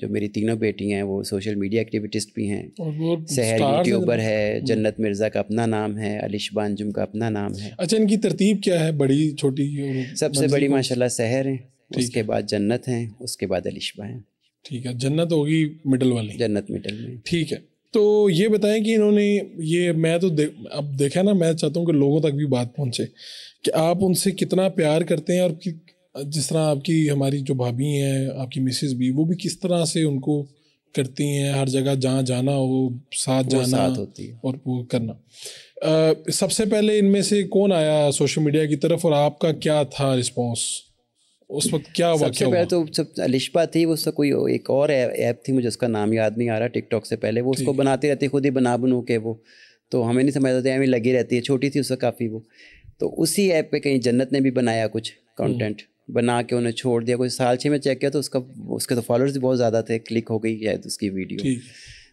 जो मेरी तीनों बेटी हैं वो सोशल मीडिया एक्टिविटिस्ट भी हैं, और वो सहर stars यूट्यूबर हैं। है, जन्नत मिर्ज़ा का अपना नाम है, अलिशबा अंजुम का अपना नाम है। अच्छा, इनकी तरतीब क्या है, बड़ी छोटी और सबसे मंजिल बड़ी कौन सी? माशाल्लाह सहर है, ठीक उसके है। बाद जन्नत हैं, उसके बाद अलिशबा हैं। ठीक है, जन्नत होगी मिडल वाली। जन्नत मिडल में। ठीक है, तो ये बताएं कि इन्होंने ये, मैं तो अब देखा ना, मैं चाहता हूँ कि लोगों तक भी बात पहुँचे कि आप उनसे कितना प्यार करते हैं, और जिस तरह आपकी हमारी जो भाभी हैं, आपकी मिसेस भी, वो भी किस तरह से उनको करती हैं, हर जगह जहाँ जाना हो साथ वो जाना साथ होती है। और वो करना। सबसे पहले इनमें से कौन आया सोशल मीडिया की तरफ, और आपका क्या था रिस्पॉन्स उस वक्त, क्या सबसे वाक़या पहले हुआ? तो सब अलिशबा थी, वो उसका कोई एक और ऐप थी, मुझे उसका नाम याद नहीं आ रहा, टिकटॉक से पहले वो उसको बनाती रहती खुद ही बनू के वो, तो हमें नहीं समझ आता, हमें लगी रहती है, छोटी थी उसका काफ़ी वो। तो उसी ऐप पे कहीं जन्नत ने भी बनाया कुछ कंटेंट बना के उन्हें छोड़ दिया, कोई साल 6 में चेक किया तो उसके तो फॉलोअर्स भी बहुत ज़्यादा थे, क्लिक हो गई शायद उसकी वीडियो।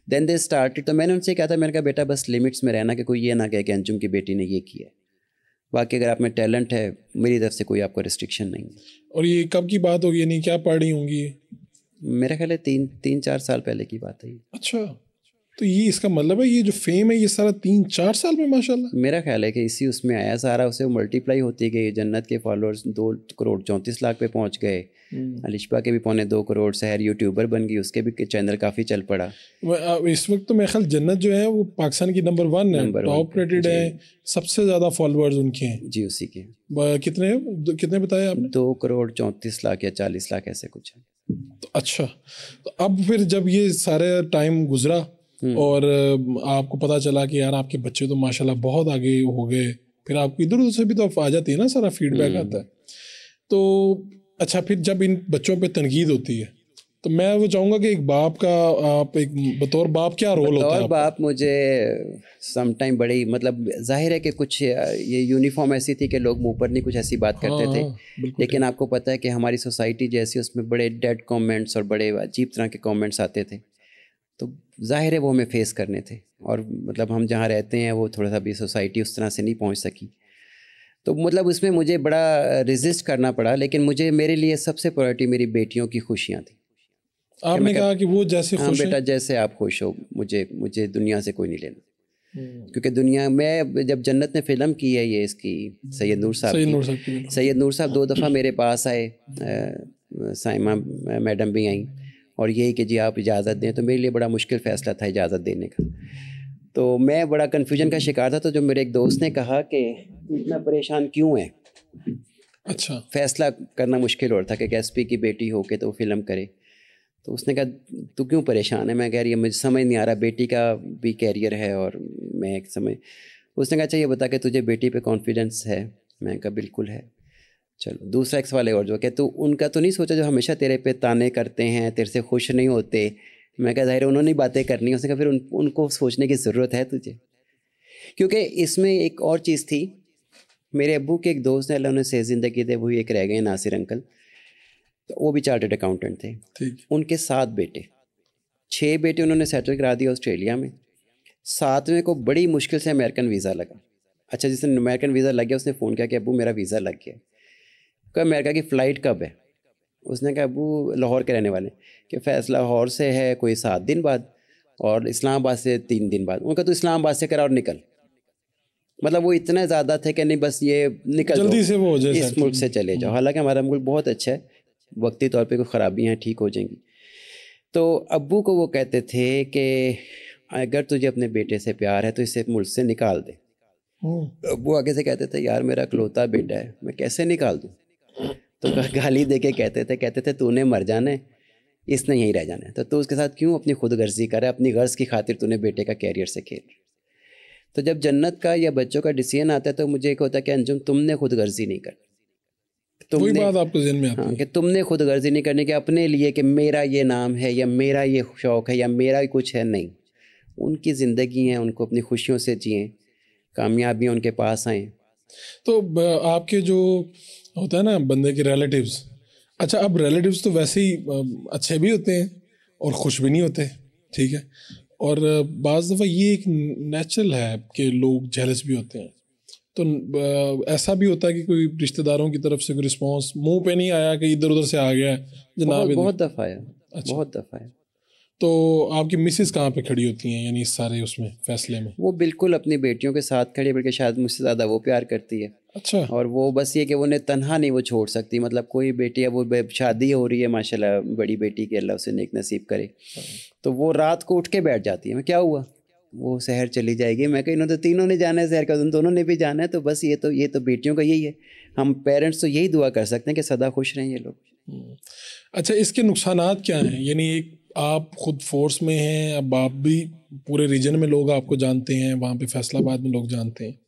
देन दे स्टार्टेड, तो मैंने उनसे कहा था, मैंने कहा बेटा बस लिमिट्स में रहना, कि कोई ये ना कहे कि अंजुम की बेटी ने ये किया है, बाकी अगर आप में टैलेंट है मेरी तरफ से कोई आपको रिस्ट्रिक्शन नहीं है। और ये कब की बात होगी, यानी क्या पढ़ी होंगी? मेरा ख्याल है 3-4 साल पहले की बात है। अच्छा, तो ये इसका मतलब है ये जो फेम है ये सारा 3-4 साल में माशाल्लाह? मेरा ख्याल है कि इसी उसमें आया सारा, उसे मल्टीप्लाई होती गई, जन्नत के फॉलोअर्स 2 करोड़ 34 लाख पे पहुंच गए, अलिशबा के भी 2.25 करोड़, सहर यूट्यूबर बन गई, उसके भी चैनल काफ़ी चल पड़ा। इस वक्त तो मेरे ख्याल जन्नत जो है वो पाकिस्तान की नंबर 1 है, टॉप रेटेड है, सबसे ज़्यादा फॉलोअर्स उनके हैं जी, उसी के। कितने बताए आपने? 2 करोड़ 34 लाख या 40 लाख ऐसे कुछ है। तो अच्छा, तो अब फिर जब ये सारे टाइम गुजरा और आपको पता चला कि यार आपके बच्चे तो माशाल्लाह बहुत आगे हो गए, फिर आपको इधर उधर से भी तो आ जाती है ना, सारा फीडबैक आता है, तो अच्छा, फिर जब इन बच्चों पे तनकीद होती है तो मैं वो चाहूँगा कि एक बाप का, आप एक बतौर बाप क्या रोल होता है? बतौर बाप मुझे सम टाइम बड़ी, मतलब जाहिर है कि कुछ ये यूनिफॉर्म ऐसी थी कि लोग मुंह पर नहीं कुछ ऐसी बात करते थे, लेकिन आपको पता है कि हमारी सोसाइटी जैसी, उसमें बड़े डेड कमेंट्स और बड़े अजीब तरह के कमेंट्स आते थे, तो जाहिर है वो हमें फेस करने थे, और मतलब हम जहाँ रहते हैं वो थोड़ा सा भी सोसाइटी उस तरह से नहीं पहुँच सकी, तो मतलब उसमें मुझे बड़ा रेजिस्ट करना पड़ा, लेकिन मेरे लिए सबसे प्रायोरिटी मेरी बेटियों की खुशियाँ थी। आपने कहा कि वो जैसे हाँ खुश बेटा, जैसे आप खुश हो, मुझे दुनिया से कोई नहीं लेना, क्योंकि दुनिया में जब जन्नत ने फिल्म की है ये इसकी सैयद नूर साहब की, सैयद नूर साहब 2 दफ़ा मेरे पास आए, साइमा मैडम भी आई, और यही कि जी आप इजाज़त दें, तो मेरे लिए बड़ा मुश्किल फ़ैसला था इजाज़त देने का, तो मैं बड़ा कन्फ्यूजन का शिकार था, तो जो मेरे एक दोस्त ने कहा कि इतना परेशान क्यों है, अच्छा, फ़ैसला करना मुश्किल हो रहा था कि एसपी की बेटी हो के तो फिल्म करे, तो उसने कहा तू क्यों परेशान है, मैं कह रही है मुझे समझ नहीं आ रहा, बेटी का भी कैरियर है और मैं एक समय, उसने कहा अच्छा ये बता के तुझे बेटी पे कॉन्फिडेंस है, मैं कहा बिल्कुल है। चलो दूसरा एक सवाल और जो कि तू उनका तो नहीं सोचा जो हमेशा तेरे पे ताने करते हैं, तेरे से खुश नहीं होते, मैं कहा जाहिर उन्होंने बातें करनी है, उसने कहा फिर उनको सोचने की ज़रूरत है तुझे, क्योंकि इसमें एक और चीज़ थी, मेरे अब्बू के एक दोस्त ने, अल्लाह उन्हें सेहत ज़िंदगी दे, वही एक रह गए नासिर अंकल, तो वो भी चार्टर्ड अकाउंटेंट थे, उनके 7 बेटे, 6 बेटे उन्होंने सेटल करा दिया ऑस्ट्रेलिया में, 7वें को बड़ी मुश्किल से अमेरिकन वीज़ा लगा। अच्छा, जिसने अमेरिकन वीज़ा लग गया उसने फ़ोन किया कि अब्बू मेरा वीज़ा लग गया, कहा अमेरिका की फ़्लाइट कब है, उसने कहा अब्बू लाहौर के रहने वाले, कि फ़ैसला लाहौर से है कोई 7 दिन बाद और इस्लामाबाद से 3 दिन बाद, उनका तो इस्लामाबाद से करा और निकल, मतलब वो इतना ज़्यादा थे कि नहीं बस ये निकल जल्दी से वो हो जाए, इस मुल्क से चले जाओ, हालांकि हमारा मुल्क बहुत अच्छा है, वक्ती तौर पे कोई ख़राबियाँ हैं ठीक हो जाएंगी। तो अब्बू को वो कहते थे कि अगर तुझे अपने बेटे से प्यार है तो इसे मुल्क से निकाल दे। अब्बू आगे से कहते थे यार मेरा इकलौता बेटा है, मैं कैसे निकाल दूँ, तो गाली दे के कहते थे तूने मर जाना है, इसने यहीं रह जाना है, तो तू उसके साथ क्यों अपनी खुद गर्जी करे, अपनी गर्ज की खातिर तूने बेटे का कैरियर से खेल। तो जब जन्नत का या बच्चों का डिसीजन आता है तो मुझे एक होता है कि अंजुम तुमने खुद गर्जी नहीं करनी, वही बात आपको ज़हन में आती है कि तुमने खुद गर्जी नहीं करनी कि अपने लिए कि मेरा ये नाम है या मेरा ये शौक़ है या मेरा कुछ है, नहीं, उनकी ज़िंदगी है, उनको अपनी खुशियों से जिएँ, कामयाबियाँ उनके पास आएँ। तो आपके जो होता है ना बंदे के रिलेटिव्स, अच्छा अब रिलेटिव्स तो वैसे ही अच्छे भी होते हैं और खुश भी नहीं होते, ठीक है, और बाज़ दफ़ा ये एक नेचुरल है कि लोग जेलस भी होते हैं, तो ऐसा भी होता है कि कोई रिश्तेदारों की तरफ से कोई रिस्पांस मुंह पे नहीं आया कि इधर उधर से आ गया जनाब? बहुत दफ़ा आया। अच्छा। बहुत दफ़ा है। तो आपकी मिसेस कहाँ पे खड़ी होती हैं यानी इस सारे उसमें फैसले में? वो बिल्कुल अपनी बेटियों के साथ खड़ी है, बल्कि शायद मुझसे ज़्यादा वो प्यार करती है। अच्छा। और वो बस ये कि वो उन्हें तन्हा नहीं वो छोड़ सकती, मतलब कोई बेटी है, वो शादी हो रही है माशाल्लाह बड़ी बेटी की, अल्लाह उसे नेक नसीब करे, तो वो रात को उठ के बैठ जाती है, मैं क्या हुआ, वो शहर चली जाएगी, मैं कहीं इन्होंने तो तीनों ने जाना है शहर का, उन दोनों ने भी जाना है, तो बस ये तो बेटियों का यही है, हम पेरेंट्स तो यही दुआ कर सकते हैं कि सदा खुश रहें ये लोग। अच्छा, इसके नुकसानात क्या हैं? यानी एक आप खुद फोर्स में हैं, अब आप भी पूरे रीजन में लोग आपको जानते हैं, वहाँ पे फैसलाबाद में लोग जानते हैं,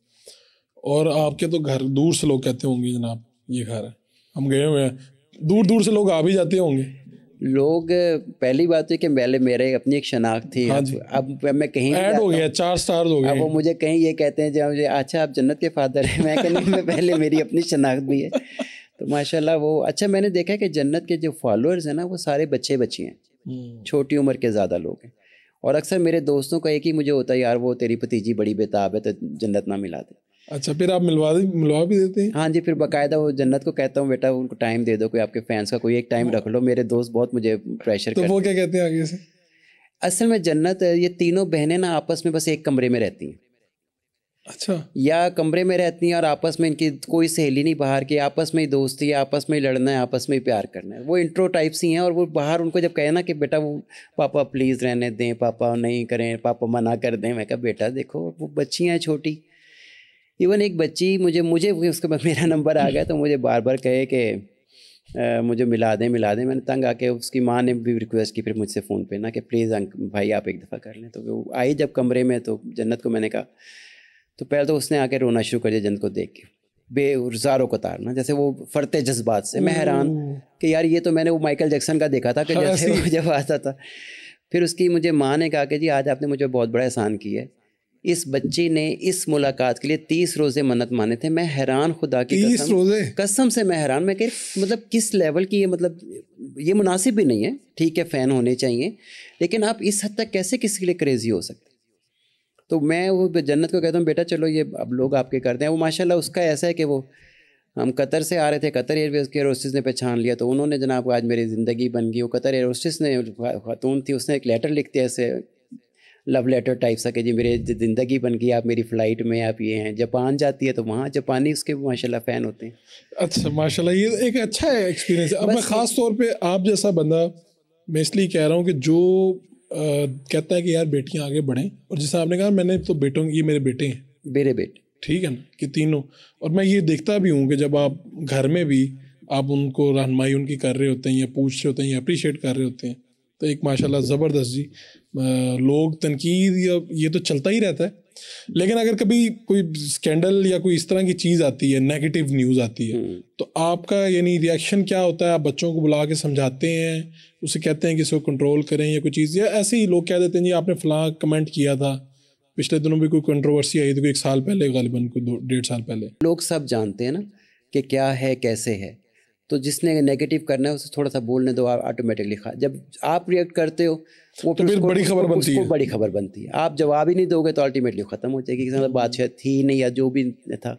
और आपके तो घर दूर से लोग कहते होंगे जनाब ये घर है, हम गए हुए हैं, दूर दूर से लोग आ भी जाते होंगे लोग। पहली बात है कि पहले मेरे अपनी एक शनाख्त थी। हाँ जी। अब मैं कहीं ऐड हो गया, 4 स्टार हो अब गए। वो मुझे कहीं ये कहते हैं जब मुझे, अच्छा आप जन्नत के फादर हैं, मैं कहने में पहले मेरी अपनी शनाख्त भी है, तो माशाल्लाह वो अच्छा। मैंने देखा कि जन्नत के जो फॉलोअर्स हैं ना, वो सारे बच्चे बच्ची हैं, छोटी उम्र के ज़्यादा लोग हैं, और अक्सर मेरे दोस्तों का एक ही मुझे होता है, यार वो तेरी भतीजी बड़ी बेताब है, तो जन्नत ना मिला दे। अच्छा, फिर आप मिलवा भी देते हैं? हाँ जी, फिर बाकायदा वो जन्नत को कहता हूँ, बेटा उनको टाइम दे दो, कोई आपके फैंस का कोई एक टाइम रख लो, मेरे दोस्त बहुत मुझे प्रेशर तो करते। वो क्या कहते हैं आगे से? असल में जन्नत, ये तीनों बहनें ना आपस में बस एक कमरे में रहती हैं। अच्छा। या कमरे में रहती हैं और आपस में इनकी कोई सहेली नहीं बाहर की, आपस में ही दोस्ती है, आपस में ही लड़ना है, आपस में ही प्यार करना है। वो इंट्रो टाइप्स ही हैं, और वो बाहर उनको जब कहे ना कि बेटा वो पापा प्लीज़ रहने दें, पापा नहीं करें, पापा मना कर दें, मैं कहा बेटा देखो वो बच्चियाँ हैं छोटी। इवन एक बच्ची मुझे उसके बाद मेरा नंबर आ गया, तो मुझे बार बार कहे कि मुझे मिला दें। मैंने तंग आके, उसकी माँ ने भी रिक्वेस्ट की फिर मुझसे फ़ोन पे ना कि प्लीज़ भाई आप एक दफ़ा कर लें। तो वो आई जब कमरे में, तो जन्नत को मैंने कहा, तो पहले तो उसने आके रोना शुरू कर दिया जन्नत को देख के, बेज़ारों को तारना, जैसे वो फरते जज्बात से। मैं हैरान कि यार ये तो मैंने वो माइकल जैक्सन का देखा था कि जैसे वो जब आता था। फिर उसकी मुझे माँ ने कहा कि जी आज आपने मुझे बहुत बड़ा एहसान किया है। इस बच्ची ने इस मुलाकात के लिए 30 रोज़े मन्नत माने थे। मैं हैरान, खुदा की 30 रोज़े कसम से मैं हैरान। मैं कह मतलब किस लेवल की ये, मतलब ये मुनासिब भी नहीं है। ठीक है फ़ैन होने चाहिए, लेकिन आप इस हद तक कैसे किसी के लिए क्रेज़ी हो सकते? तो मैं वो जन्नत को कहता हूँ बेटा चलो ये अब लोग आपके करते हैं। वो माशाल्लाह उसका ऐसा है कि वो, हम कतर से आ रहे थे, कतर एयरवेज़ के एयर होस्टेस ने पहचान लिया, तो उन्होंने जनाब आज मेरी ज़िंदगी बन गई। वो कतर एयर होस्टेस ने, खातून थी, उसने एक लेटर लिख दिया ऐसे लव लेटर टाइप सा कि जी मेरी ज़िंदगी बन गई, आप मेरी फ़्लाइट में, आप ये हैं। जापान जाती है तो वहाँ जापानी उसके माशाल्लाह फ़ैन होते हैं। अच्छा, माशाल्लाह, ये एक अच्छा एक्सपीरियंस है। अब मैं ख़ास तौर पे आप जैसा बंदा, मैं इसलिए कह रहा हूँ कि जो कहता है कि यार बेटियाँ आगे बढ़ें, और जैसा आपने कहा मैंने तो बेटों, ये मेरे बेटे हैं, मेरे बेटे, ठीक है ना, कि तीनों। और मैं ये देखता भी हूँ कि जब आप घर में भी आप उनको रहनुमाई उनकी कर रहे होते हैं, या पूछ रहे होते हैं, या अप्रिशिएट कर रहे होते हैं, तो एक माशाल्लाह ज़बरदस्त जी। लोग तनकीद या ये तो चलता ही रहता है, लेकिन अगर कभी कोई स्कैंडल या कोई इस तरह की चीज़ आती है, नेगेटिव न्यूज़ आती है, तो आपका यानी रिएक्शन क्या होता है? आप बच्चों को बुला के समझाते हैं, उसे कहते हैं कि इसको कंट्रोल करें, या कोई चीज़, या ऐसे ही लोग कह देते हैं जी आपने फ़लाँ कमेंट किया था, पिछले दिनों भी कोई कंट्रोवर्सी आई थी, कोई 1 साल पहले, गालिबन कोई 1.5 साल पहले। लोग सब जानते हैं ना कि क्या है कैसे है, तो जिसने नेगेटिव करना है उसे थोड़ा सा बोलने दो, ऑटोमेटिकली जब आप रिएक्ट करते हो वो तो फिर बड़ी खबर बनती है। बड़ी खबर बनती है। आप जवाब ही नहीं दोगे तो अल्टीमेटली ख़त्म हो जाएगी कि बात शायद थी नहीं, या जो भी था।